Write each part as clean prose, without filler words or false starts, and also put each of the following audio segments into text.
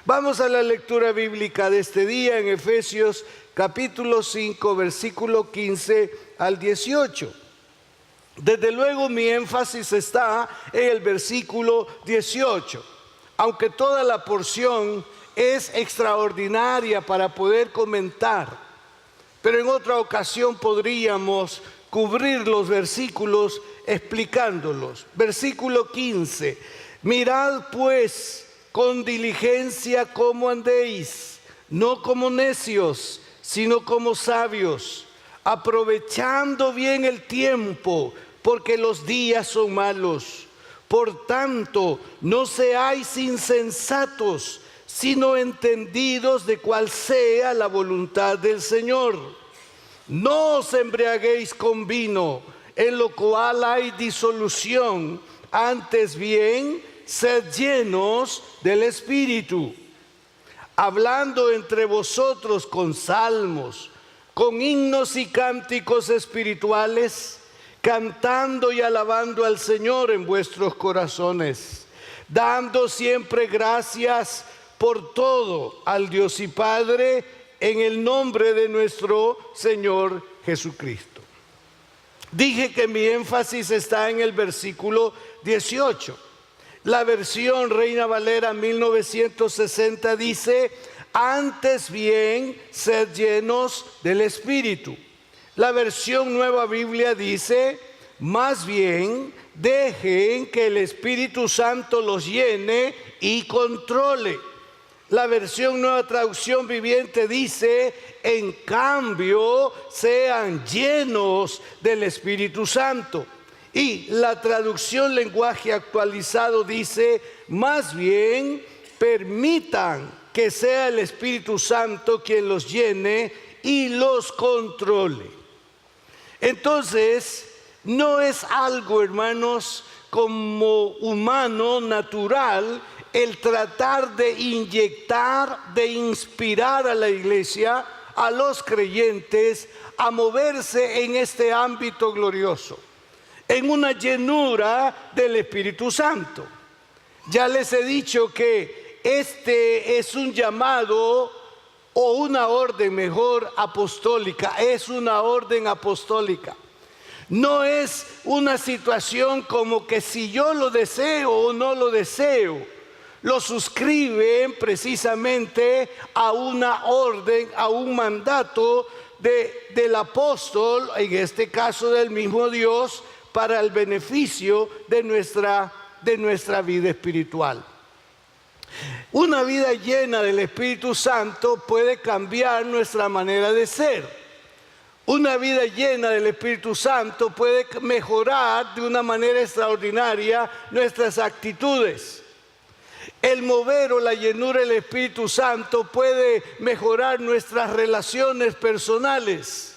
Vamos a la lectura bíblica de este día en Efesios capítulo 5, versículo 15 al 18. Desde luego mi énfasis está en el versículo 18, aunque toda la porción es extraordinaria para poder comentar, pero en otra ocasión podríamos cubrir los versículos explicándolos. Versículo 15, mirad pues con diligencia cómo andéis, no como necios, sino como sabios, aprovechando bien el tiempo, porque los días son malos. Por tanto, no seáis insensatos, sino entendidos de cuál sea la voluntad del Señor. No os embriaguéis con vino, en lo cual hay disolución, antes bien, sed llenos del Espíritu, hablando entre vosotros con salmos, con himnos y cánticos espirituales, cantando y alabando al Señor en vuestros corazones, dando siempre gracias por todo al Dios y Padre, en el nombre de nuestro Señor Jesucristo. Dije que mi énfasis está en el versículo 18. La versión Reina Valera 1960 dice: antes bien, sed llenos del Espíritu. La versión Nueva Biblia dice: más bien, dejen que el Espíritu Santo los llene y controle. La versión Nueva Traducción Viviente dice: en cambio, sean llenos del Espíritu Santo. Y la traducción Lenguaje Actualizado dice: más bien, permitan que sea el Espíritu Santo quien los llene y los controle. Entonces, no es algo, hermanos, como humano, natural, el tratar de inyectar, de inspirar a la iglesia, a los creyentes, a moverse en este ámbito glorioso, en una llenura del Espíritu Santo. Ya les he dicho que este es un llamado o una orden mejor apostólica, es una orden apostólica. No es una situación como que si yo lo deseo o no lo deseo. Lo suscriben precisamente a una orden, a un mandato del apóstol, en este caso del mismo Dios, para el beneficio de nuestra vida espiritual. Una vida llena del Espíritu Santo puede cambiar nuestra manera de ser. Una vida llena del Espíritu Santo puede mejorar de una manera extraordinaria nuestras actitudes. El mover o la llenura del Espíritu Santo puede mejorar nuestras relaciones personales.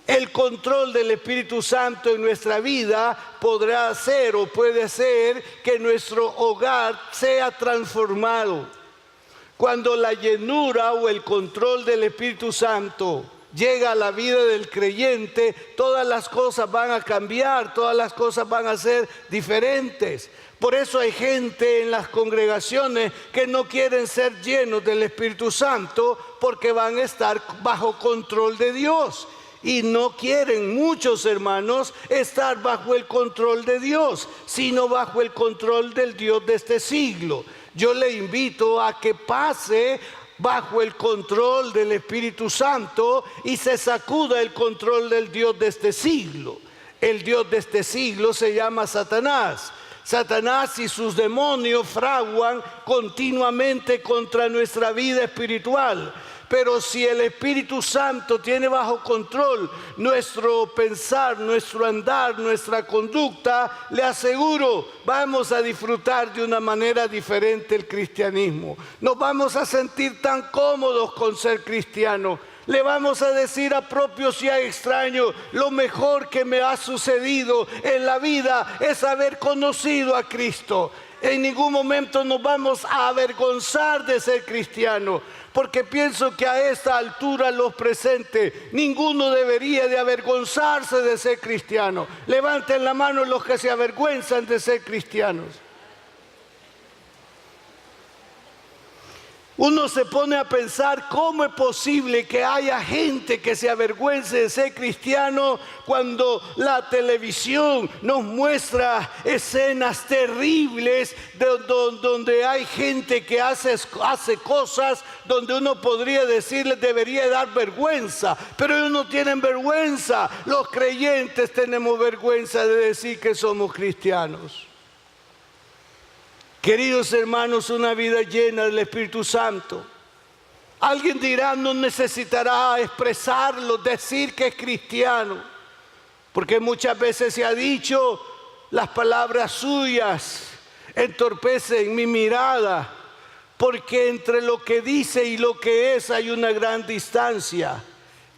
El control del Espíritu Santo en nuestra vida podrá hacer o puede hacer que nuestro hogar sea transformado. Cuando la llenura o el control del Espíritu Santo llega a la vida del creyente, todas las cosas van a cambiar, todas las cosas van a ser diferentes. Por eso hay gente en las congregaciones que no quieren ser llenos del Espíritu Santo porque van a estar bajo control de Dios. Y no quieren muchos hermanos estar bajo el control de Dios, sino bajo el control del Dios de este siglo. Yo le invito a que pase bajo el control del Espíritu Santo y se sacuda el control del Dios de este siglo. El Dios de este siglo se llama Satanás. Satanás y sus demonios fraguan continuamente contra nuestra vida espiritual. Pero si el Espíritu Santo tiene bajo control nuestro pensar, nuestro andar, nuestra conducta, le aseguro, vamos a disfrutar de una manera diferente el cristianismo. Nos vamos a sentir tan cómodos con ser cristianos. Le vamos a decir a propios y a extraños: lo mejor que me ha sucedido en la vida es haber conocido a Cristo. En ningún momento nos vamos a avergonzar de ser cristianos, porque pienso que a esta altura los presentes, ninguno debería de avergonzarse de ser cristiano. Levanten la mano los que se avergüenzan de ser cristianos. Uno se pone a pensar cómo es posible que haya gente que se avergüence de ser cristiano cuando la televisión nos muestra escenas terribles donde hay gente que hace cosas donde uno podría decirle debería dar vergüenza, pero ellos no tienen vergüenza. Los creyentes tenemos vergüenza de decir que somos cristianos. Queridos hermanos, una vida llena del Espíritu Santo. Alguien dirá, no necesitará expresarlo, decir que es cristiano, porque muchas veces se ha dicho, las palabras suyas entorpecen mi mirada, porque entre lo que dice y lo que es hay una gran distancia.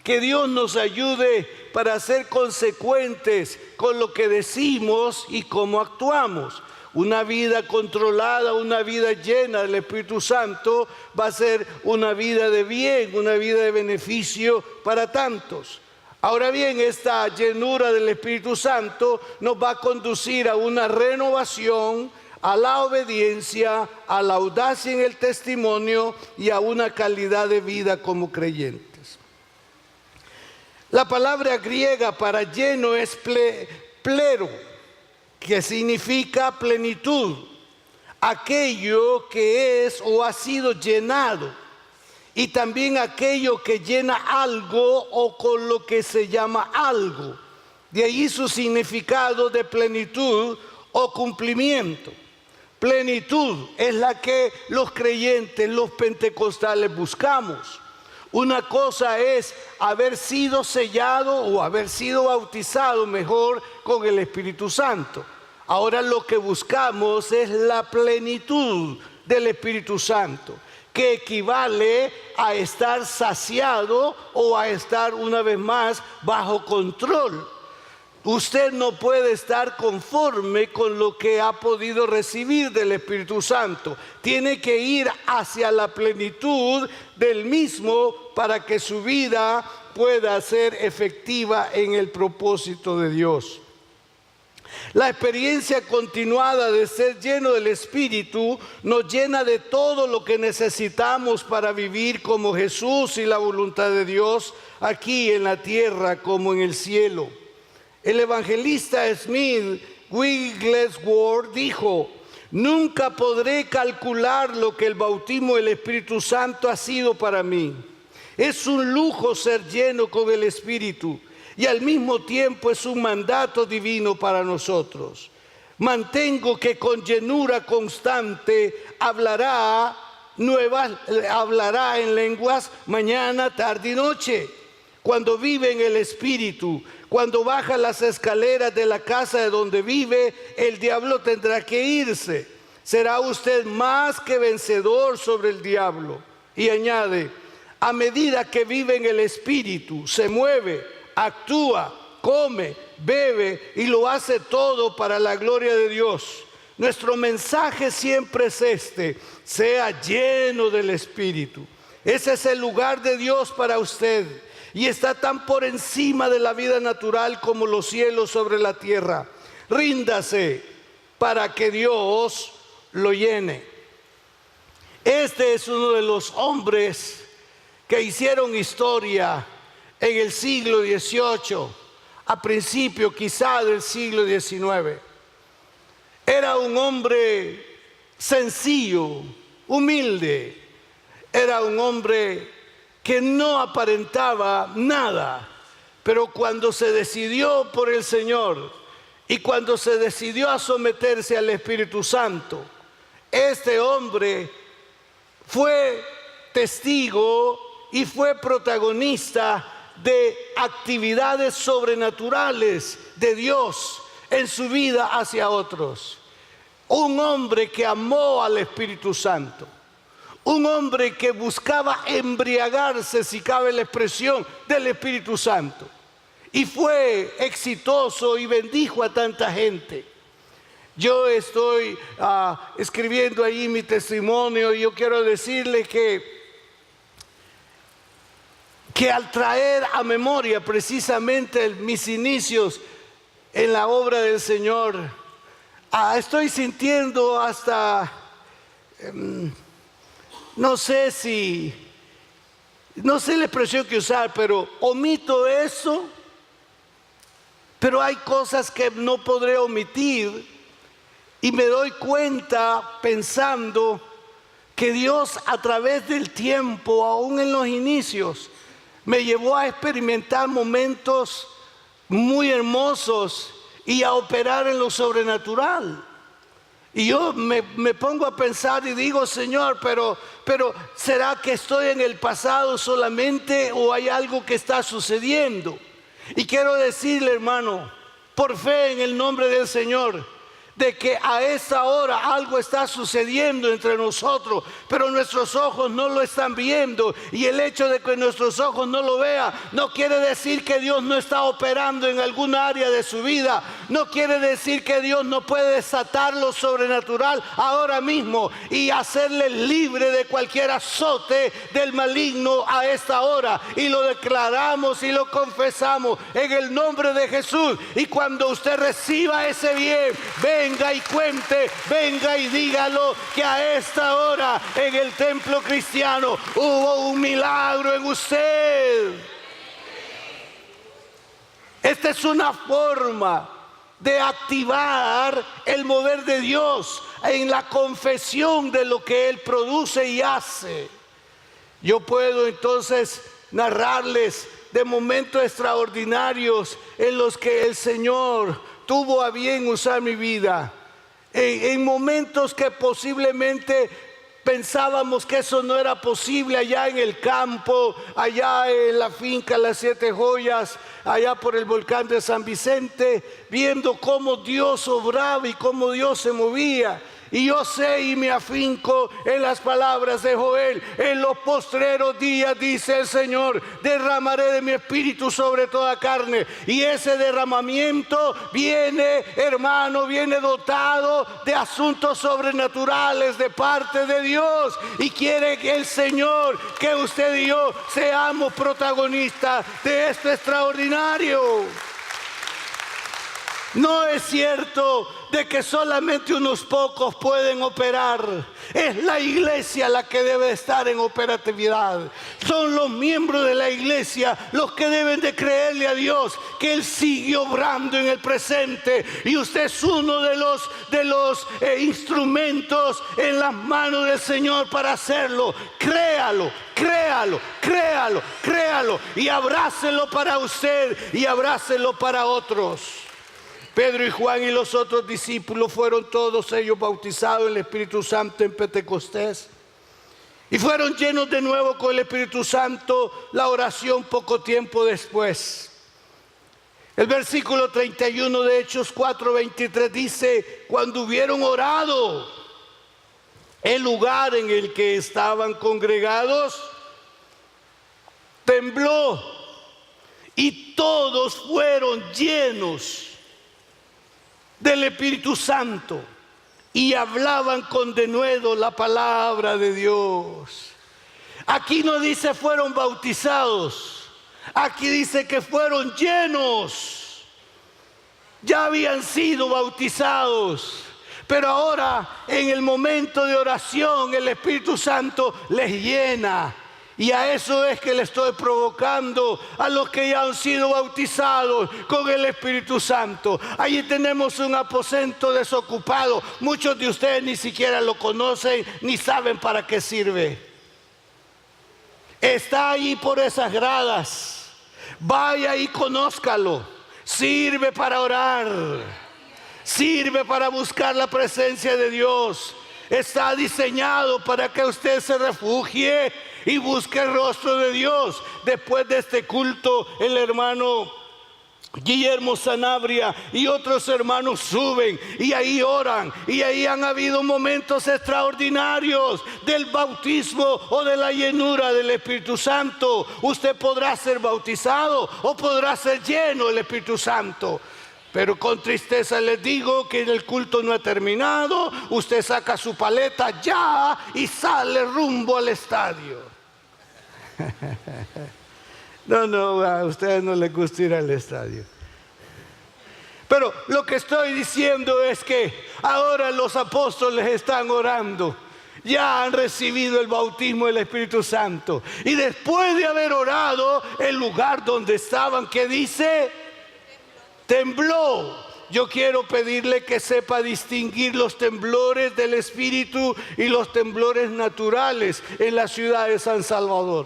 Que Dios nos ayude para ser consecuentes con lo que decimos y cómo actuamos. Una vida controlada, una vida llena del Espíritu Santo va a ser una vida de bien, una vida de beneficio para tantos. Ahora bien, esta llenura del Espíritu Santo nos va a conducir a una renovación, a la obediencia, a la audacia en el testimonio y a una calidad de vida como creyentes. La palabra griega para lleno es plero, que significa plenitud, aquello que es o ha sido llenado, y también aquello que llena algo o con lo que se llama algo. De ahí su significado de plenitud o cumplimiento. Plenitud es la que los creyentes, los pentecostales buscamos. Una cosa es haber sido sellado o haber sido bautizado mejor con el Espíritu Santo. Ahora lo que buscamos es la plenitud del Espíritu Santo, que equivale a estar saciado o a estar una vez más bajo control. Usted no puede estar conforme con lo que ha podido recibir del Espíritu Santo. Tiene que ir hacia la plenitud del mismo para que su vida pueda ser efectiva en el propósito de Dios. La experiencia continuada de ser lleno del Espíritu nos llena de todo lo que necesitamos para vivir como Jesús y la voluntad de Dios aquí en la tierra como en el cielo. El evangelista Smith Wigglesworth dijo: nunca podré calcular lo que el bautismo del Espíritu Santo ha sido para mí. Es un lujo ser lleno con el Espíritu y al mismo tiempo es un mandato divino para nosotros. Mantengo que con llenura constante hablará en lenguas mañana, tarde y noche. Cuando vive en el Espíritu, cuando baja las escaleras de la casa de donde vive, el diablo tendrá que irse. Será usted más que vencedor sobre el diablo. Y añade, a medida que vive en el Espíritu, se mueve, actúa, come, bebe y lo hace todo para la gloria de Dios. Nuestro mensaje siempre es este: sea lleno del Espíritu. Ese es el lugar de Dios para usted. Y está tan por encima de la vida natural como los cielos sobre la tierra. Ríndase para que Dios lo llene. Este es uno de los hombres que hicieron historia en el siglo XVIII, a principio quizá del siglo XIX. Era un hombre sencillo, humilde. Era un hombre que no aparentaba nada, pero cuando se decidió por el Señor y cuando se decidió a someterse al Espíritu Santo, este hombre fue testigo y fue protagonista de actividades sobrenaturales de Dios en su vida hacia otros. Un hombre que amó al Espíritu Santo. Un hombre que buscaba embriagarse, si cabe la expresión, del Espíritu Santo. Y fue exitoso y bendijo a tanta gente. Yo estoy escribiendo ahí mi testimonio y yo quiero decirle que al traer a memoria precisamente mis inicios en la obra del Señor, estoy sintiendo hasta no sé la expresión que usar, pero omito eso, pero hay cosas que no podré omitir y me doy cuenta pensando que Dios a través del tiempo, aún en los inicios, me llevó a experimentar momentos muy hermosos y a operar en lo sobrenatural. Y yo me pongo a pensar y digo, Señor, pero ¿será que estoy en el pasado solamente o hay algo que está sucediendo? Y quiero decirle, hermano, por fe en el nombre del Señor, de que a esta hora algo está sucediendo entre nosotros, pero nuestros ojos no lo están viendo, y el hecho de que nuestros ojos no lo vean no quiere decir que Dios no está operando en alguna área de su vida, no quiere decir que Dios no puede desatar lo sobrenatural ahora mismo y hacerle libre de cualquier azote del maligno a esta hora, y lo declaramos y lo confesamos en el nombre de Jesús. Y cuando usted reciba ese bien, venga y cuente, venga y dígalo, que a esta hora en el templo cristiano hubo un milagro en usted. Esta es una forma de activar el mover de Dios en la confesión de lo que Él produce y hace. Yo puedo entonces narrarles de momentos extraordinarios en los que el Señor tuvo a bien usar mi vida, en momentos que posiblemente pensábamos que eso no era posible, allá en el campo, allá en la finca Las Siete Joyas, allá por el volcán de San Vicente, viendo cómo Dios obraba y cómo Dios se movía. Y yo sé y me afinco en las palabras de Joel: en los postreros días, dice el Señor, derramaré de mi espíritu sobre toda carne. Y ese derramamiento viene, hermano, viene dotado de asuntos sobrenaturales de parte de Dios. Y quiere que el Señor, que usted y yo seamos protagonistas de esto extraordinario. No es cierto de que solamente unos pocos pueden operar. Es la iglesia la que debe estar en operatividad. Son los miembros de la iglesia los que deben de creerle a Dios que Él sigue obrando en el presente. Y usted es uno de los instrumentos en las manos del Señor para hacerlo. Créalo, créalo, créalo, créalo, y abrácelo para usted y abrácelo para otros. Pedro y Juan y los otros discípulos fueron todos ellos bautizados en el Espíritu Santo en Pentecostés, y fueron llenos de nuevo con el Espíritu Santo. La oración poco tiempo después. El versículo 31 de Hechos 4:23 dice: cuando hubieron orado, el lugar en el que estaban congregados tembló, y todos fueron llenos del Espíritu Santo y hablaban con denuedo la palabra de Dios. Aquí no dice fueron bautizados, aquí dice que fueron llenos. Ya habían sido bautizados, pero ahora en el momento de oración el Espíritu Santo les llena. Y a eso es que le estoy provocando a los que ya han sido bautizados con el Espíritu Santo. Allí tenemos un aposento desocupado. Muchos de ustedes ni siquiera lo conocen ni saben para qué sirve. Está allí por esas gradas. Vaya y conózcalo. Sirve para orar. Sirve para buscar la presencia de Dios. Está diseñado para que usted se refugie y busque el rostro de Dios. Después de este culto, el hermano Guillermo Sanabria y otros hermanos suben y ahí oran, y ahí han habido momentos extraordinarios del bautismo o de la llenura del Espíritu Santo. Usted podrá ser bautizado o podrá ser lleno del Espíritu Santo. Pero con tristeza les digo que el culto no ha terminado. Usted saca su paleta ya y sale rumbo al estadio. No, a ustedes no les gusta ir al estadio. Pero lo que estoy diciendo es que ahora los apóstoles están orando. ya han recibido el bautismo del Espíritu Santo. Y después de haber orado, el lugar donde estaban, ¿qué dice? Tembló. Yo quiero pedirle que sepa distinguir los temblores del Espíritu y los temblores naturales en la ciudad de San Salvador.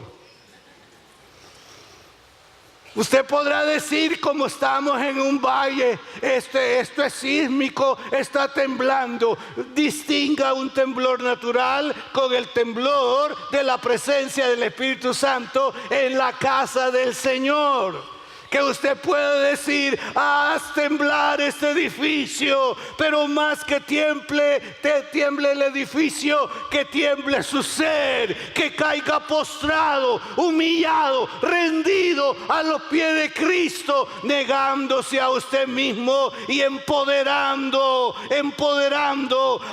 Usted podrá decir, como estamos en un valle, esto es sísmico, está temblando. Distinga un temblor natural con el temblor de la presencia del Espíritu Santo en la casa del Señor. Que usted puede decir, haz temblar este edificio, pero más que tiemble el edificio, que tiemble su ser, que caiga postrado, humillado, rendido a los pies de Cristo, negándose a usted mismo y empoderando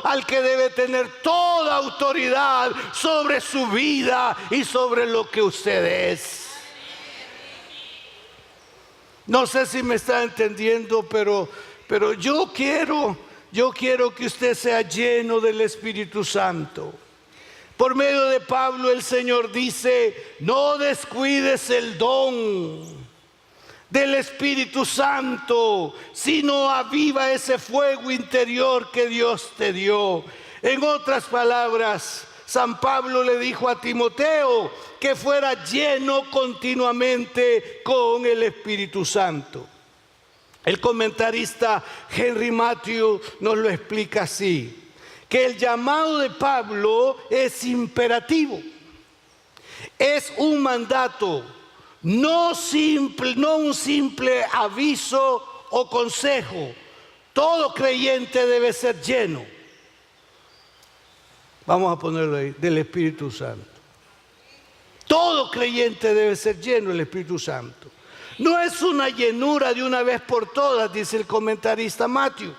al que debe tener toda autoridad sobre su vida y sobre lo que usted es. No sé si me está entendiendo, pero yo quiero que usted sea lleno del Espíritu Santo. Por medio de Pablo el Señor dice, no descuides el don del Espíritu Santo, sino aviva ese fuego interior que Dios te dio. En otras palabras, San Pablo le dijo a Timoteo que fuera lleno continuamente con el Espíritu Santo. El comentarista Henry Matthew nos lo explica así, que el llamado de Pablo es imperativo, es un mandato, no un simple aviso o consejo. Todo creyente debe ser lleno. Vamos a ponerlo ahí, del Espíritu Santo. Todo creyente debe ser lleno del Espíritu Santo. No es una llenura de una vez por todas, dice el comentarista Matthew.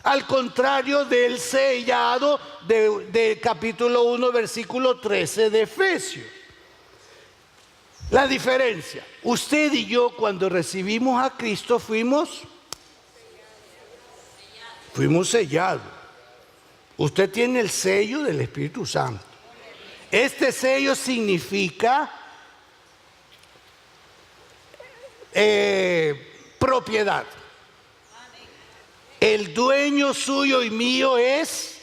Al contrario del sellado de capítulo 1, versículo 13 de Efesios. La diferencia, usted y yo cuando recibimos a Cristo fuimos sellados. Usted tiene el sello del Espíritu Santo. Este sello significa propiedad. El dueño suyo y mío es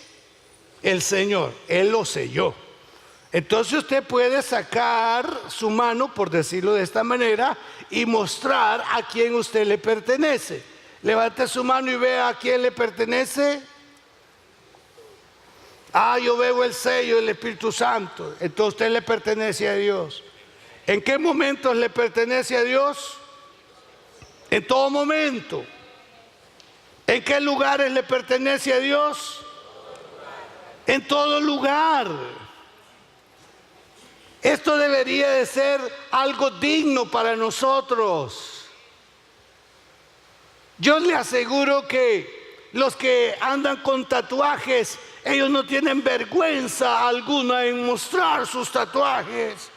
el Señor. Él lo selló. Entonces usted puede sacar su mano, por decirlo de esta manera, y mostrar a quién usted le pertenece. Levante su mano y vea a quién le pertenece. Yo veo el sello del Espíritu Santo. Entonces usted le pertenece a Dios. ¿En qué momentos le pertenece a Dios? En todo momento. ¿En qué lugares le pertenece a Dios? En todo lugar. Esto debería de ser algo digno para nosotros. Yo le aseguro que los que andan con tatuajes, ellos no tienen vergüenza alguna en mostrar sus tatuajes.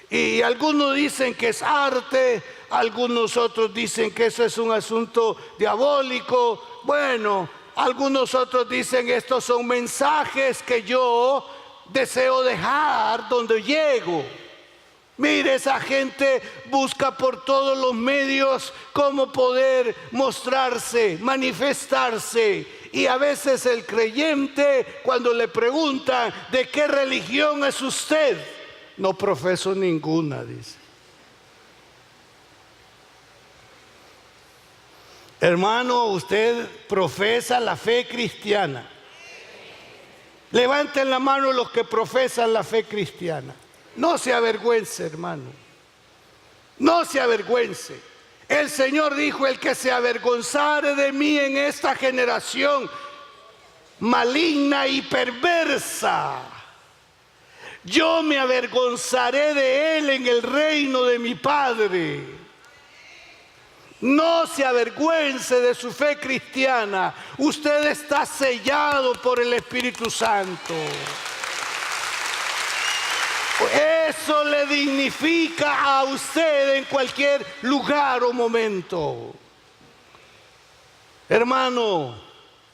Y algunos dicen que es arte, algunos otros dicen que eso es un asunto diabólico. Bueno, algunos otros dicen estos son mensajes que yo deseo dejar donde llego. Mire, esa gente busca por todos los medios cómo poder mostrarse, manifestarse. Y a veces el creyente, cuando le preguntan ¿de qué religión es usted? No profeso ninguna, dice. Hermano, usted profesa la fe cristiana. Levanten la mano los que profesan la fe cristiana. No se avergüence, hermano. No se avergüence. El Señor dijo, el que se avergonzare de mí en esta generación maligna y perversa, yo me avergonzaré de él en el reino de mi Padre. No se avergüence de su fe cristiana. Usted está sellado por el Espíritu Santo. Eso le dignifica a usted en cualquier lugar o momento. Hermano,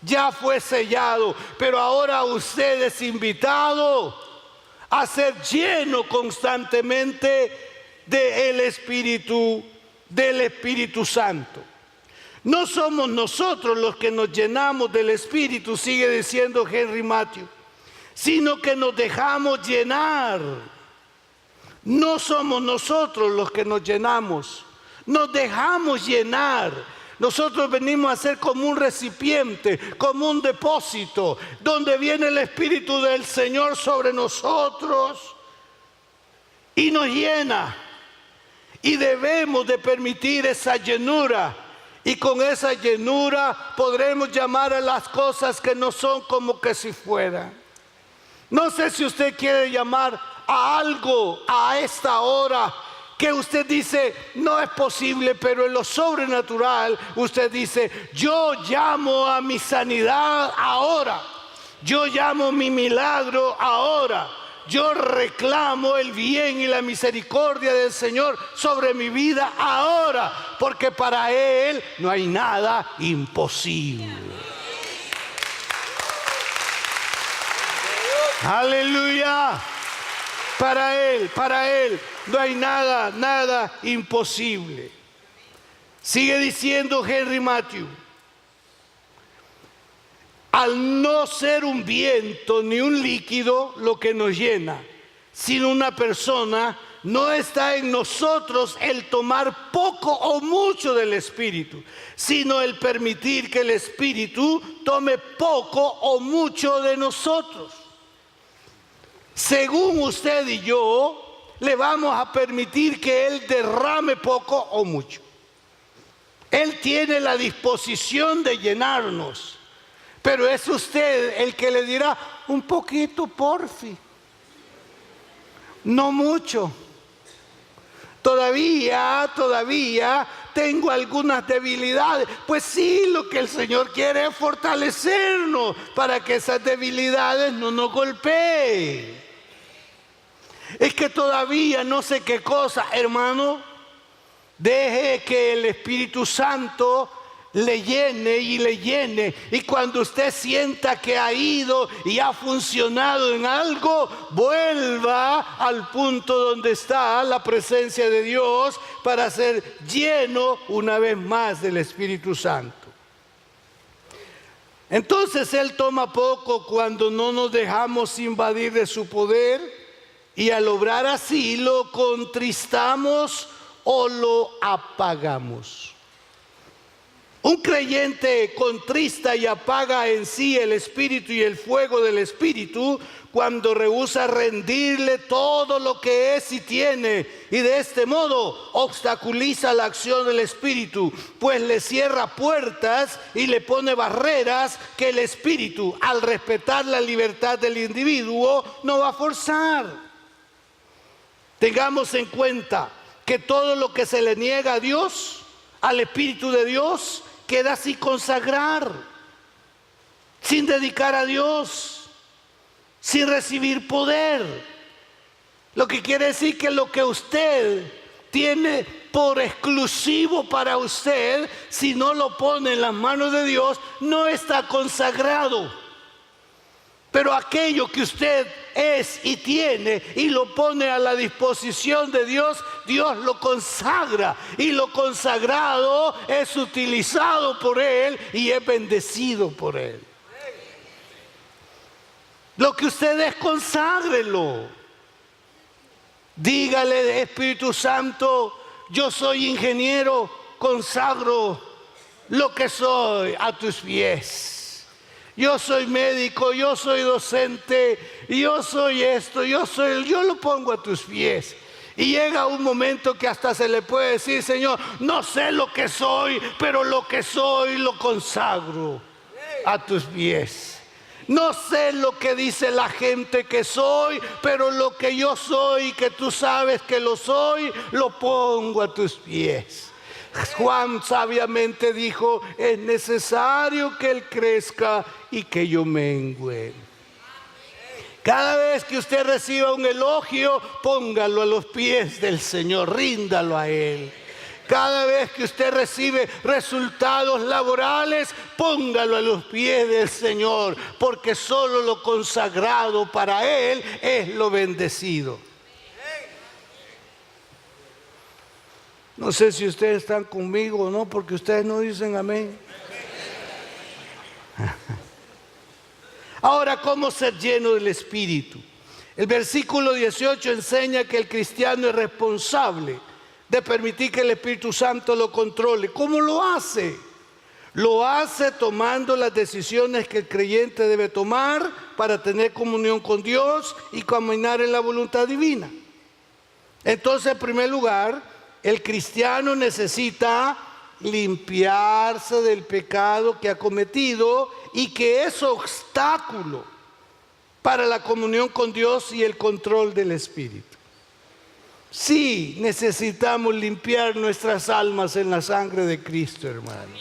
ya fue sellado, pero ahora usted es invitado a ser lleno constantemente del Espíritu Santo. No somos nosotros los que nos llenamos del Espíritu, sigue diciendo Henry Matthew, sino que nos dejamos llenar. No somos nosotros los que nos llenamos, nos dejamos llenar. Nosotros venimos a ser como un recipiente, como un depósito, donde viene el Espíritu del Señor sobre nosotros y nos llena. Y debemos de permitir esa llenura. Y con esa llenura podremos llamar a las cosas que no son como que si fueran. No sé si usted quiere llamar a algo a esta hora que usted dice no es posible, pero en lo sobrenatural usted dice: yo llamo a mi sanidad ahora, yo llamo mi milagro ahora, yo reclamo el bien y la misericordia del Señor sobre mi vida ahora, porque para Él no hay nada imposible. Aleluya. Para Él no hay nada imposible. Sigue diciendo Henry Matthew: al no ser un viento ni un líquido lo que nos llena, sino una persona, no está en nosotros el tomar poco o mucho del Espíritu, sino el permitir que el Espíritu tome poco o mucho de nosotros. Según usted y yo, le vamos a permitir que Él derrame poco o mucho. Él tiene la disposición de llenarnos, pero es usted el que le dirá: un poquito, porfi, no mucho. Todavía tengo algunas debilidades. Pues sí, lo que el Señor quiere es fortalecernos para que esas debilidades no nos golpeen. Es que todavía no sé qué cosa, hermano. Deje que el Espíritu Santo le llene y le llene. Y cuando usted sienta que ha ido y ha funcionado en algo, vuelva al punto donde está la presencia de Dios para ser lleno una vez más del Espíritu Santo. Entonces Él toma poco cuando no nos dejamos invadir de su poder, y al obrar así lo contristamos o lo apagamos. Un creyente contrista y apaga en sí el Espíritu y el fuego del Espíritu cuando rehúsa rendirle todo lo que es y tiene, y de este modo obstaculiza la acción del Espíritu, pues le cierra puertas y le pone barreras que el Espíritu, al respetar la libertad del individuo, no va a forzar. Tengamos en cuenta que todo lo que se le niega a Dios, al Espíritu de Dios, queda sin consagrar, sin dedicar a Dios, sin recibir poder. Lo que quiere decir que lo que usted tiene por exclusivo para usted, si no lo pone en las manos de Dios, no está consagrado. Pero aquello que usted es y tiene y lo pone a la disposición de Dios, Dios lo consagra, y lo consagrado es utilizado por Él y es bendecido por Él. Lo que usted es, conságrelo. Dígale: Espíritu Santo, yo soy ingeniero, consagro lo que soy a tus pies. Yo soy médico, yo soy docente, yo soy esto, yo lo pongo a tus pies. Y llega un momento que hasta se le puede decir: Señor, no sé lo que soy, pero lo que soy lo consagro a tus pies. No sé lo que dice la gente que soy, pero lo que yo soy, que tú sabes que lo soy, lo pongo a tus pies. Juan sabiamente dijo: es necesario que Él crezca y que yo mengüe. Cada vez que usted reciba un elogio, póngalo a los pies del Señor, ríndalo a Él. Cada vez que usted recibe resultados laborales, póngalo a los pies del Señor, porque solo lo consagrado para Él es lo bendecido. No sé si ustedes están conmigo o no, porque ustedes no dicen amén. Ahora, ¿cómo ser lleno del Espíritu? El versículo 18 enseña que el cristiano es responsable de permitir que el Espíritu Santo lo controle. ¿Cómo lo hace? Lo hace tomando las decisiones que el creyente debe tomar para tener comunión con Dios y caminar en la voluntad divina. Entonces, en primer lugar, el cristiano necesita limpiarse del pecado que ha cometido y que es obstáculo para la comunión con Dios y el control del Espíritu. Sí, necesitamos limpiar nuestras almas en la sangre de Cristo, hermano.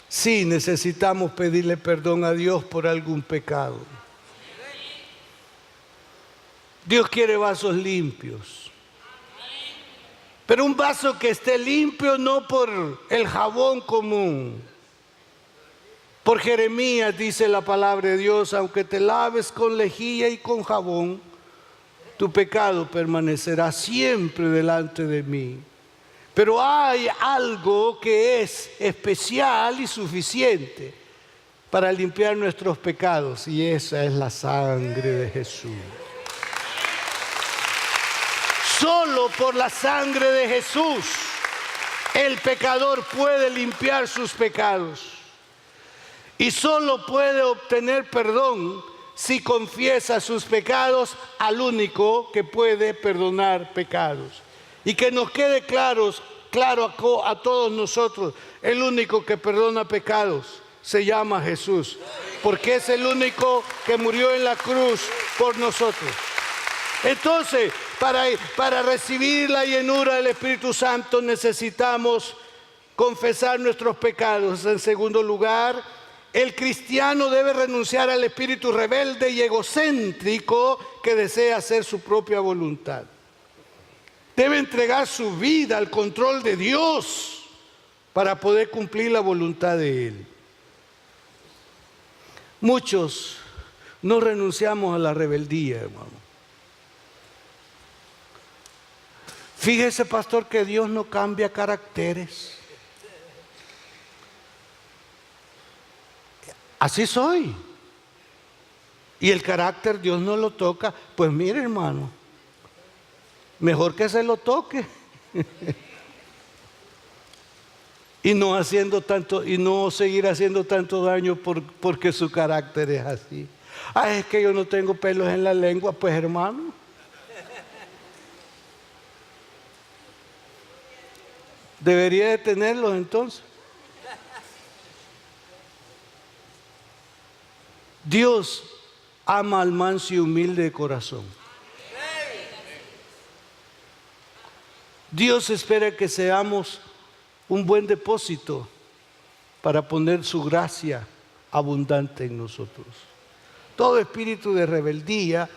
Sí, necesitamos pedirle perdón a Dios por algún pecado. Dios quiere vasos limpios. Pero un vaso que esté limpio no por el jabón común. Por Jeremías dice la palabra de Dios: aunque te laves con lejía y con jabón, tu pecado permanecerá siempre delante de mí. Pero hay algo que es especial y suficiente para limpiar nuestros pecados, y esa es la sangre de Jesús. Solo por la sangre de Jesús el pecador puede limpiar sus pecados. Y solo puede obtener perdón si confiesa sus pecados al único que puede perdonar pecados. Y que nos quede claro a todos nosotros: el único que perdona pecados se llama Jesús, porque es el único que murió en la cruz por nosotros. Entonces, para recibir la llenura del Espíritu Santo necesitamos confesar nuestros pecados. En segundo lugar, el cristiano debe renunciar al espíritu rebelde y egocéntrico que desea hacer su propia voluntad. Debe entregar su vida al control de Dios para poder cumplir la voluntad de Él. Muchos no renunciamos a la rebeldía, hermano. Fíjese, pastor, que Dios no cambia caracteres. Así soy. Y el carácter Dios no lo toca. Pues mire, hermano, mejor que se lo toque. Y no seguir haciendo tanto daño porque su carácter es así. Es que yo no tengo pelos en la lengua. Pues hermano, debería de tenerlos entonces. Dios ama al manso y humilde de corazón. Dios espera que seamos un buen depósito para poner su gracia abundante en nosotros. Todo espíritu de rebeldía,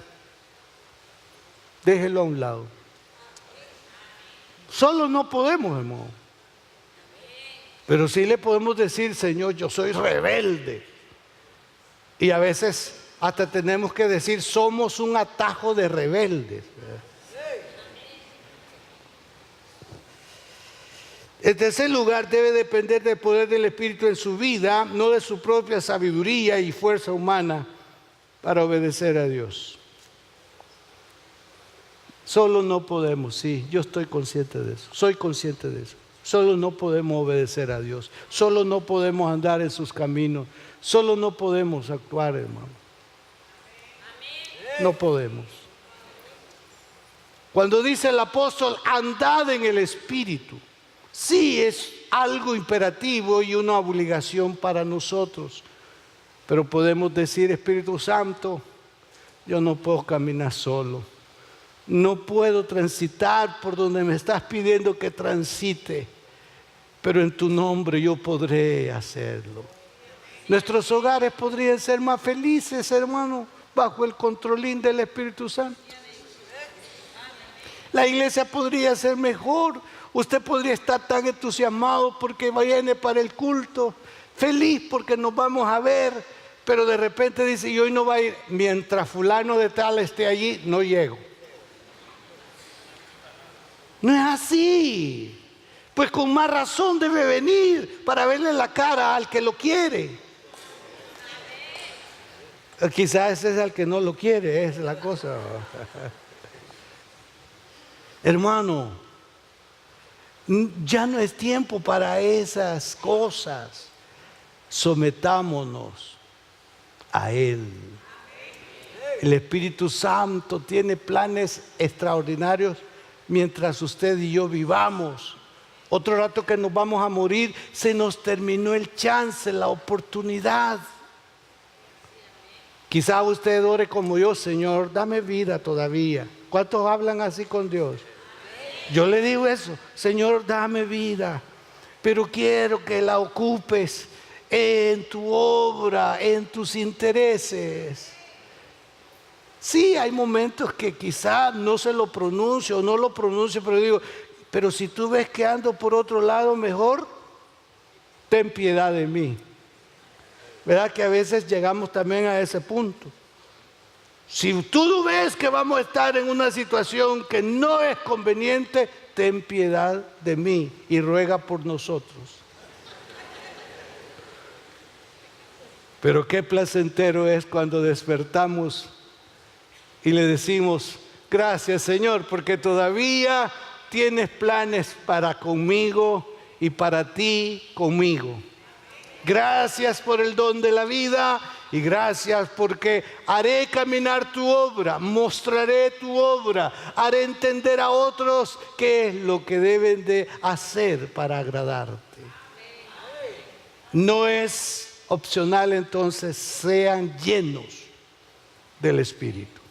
déjelo a un lado. Solo no podemos, hermano. Pero sí le podemos decir: Señor, yo soy rebelde. Y a veces hasta tenemos que decir: somos un atajo de rebeldes. En tercer lugar, debe depender del poder del Espíritu en su vida, no de su propia sabiduría y fuerza humana para obedecer a Dios. Solo no podemos, sí, yo estoy consciente de eso, soy consciente de eso. Solo no podemos obedecer a Dios, solo no podemos andar en sus caminos, solo no podemos actuar, hermano. No podemos. Cuando dice el apóstol: andad en el Espíritu, sí es algo imperativo y una obligación para nosotros. Pero podemos decir: Espíritu Santo, yo no puedo caminar solo. No puedo transitar por donde me estás pidiendo que transite, pero en tu nombre yo podré hacerlo. Nuestros hogares podrían ser más felices, hermano, bajo el controlín del Espíritu Santo. La iglesia podría ser mejor. Usted podría estar tan entusiasmado porque viene para el culto, feliz porque nos vamos a ver, pero de repente dice, y hoy no va a ir, mientras fulano de tal esté allí, no llego. No es así. Pues con más razón debe venir para verle la cara al que lo quiere. Quizás ese es el que no lo quiere, es la cosa. Hermano, ya no es tiempo para esas cosas. Sometámonos a Él. El Espíritu Santo tiene planes extraordinarios mientras usted y yo vivamos. Otro rato que nos vamos a morir, se nos terminó el chance, la oportunidad. Quizá usted ore como yo, Señor, dame vida todavía. ¿Cuántos hablan así con Dios? Yo le digo eso, Señor, dame vida, pero quiero que la ocupes en tu obra, en tus intereses. Sí, hay momentos que quizá no se lo pronuncio o no lo pronuncio, pero digo, pero si tú ves que ando por otro lado mejor, ten piedad de mí. ¿Verdad que a veces llegamos también a ese punto? Si tú ves que vamos a estar en una situación que no es conveniente, ten piedad de mí y ruega por nosotros. Pero qué placentero es cuando despertamos y le decimos, gracias Señor, porque todavía tienes planes para conmigo y para ti conmigo. Gracias por el don de la vida y gracias porque haré caminar tu obra, mostraré tu obra, haré entender a otros qué es lo que deben de hacer para agradarte. No es opcional entonces, sean llenos del Espíritu.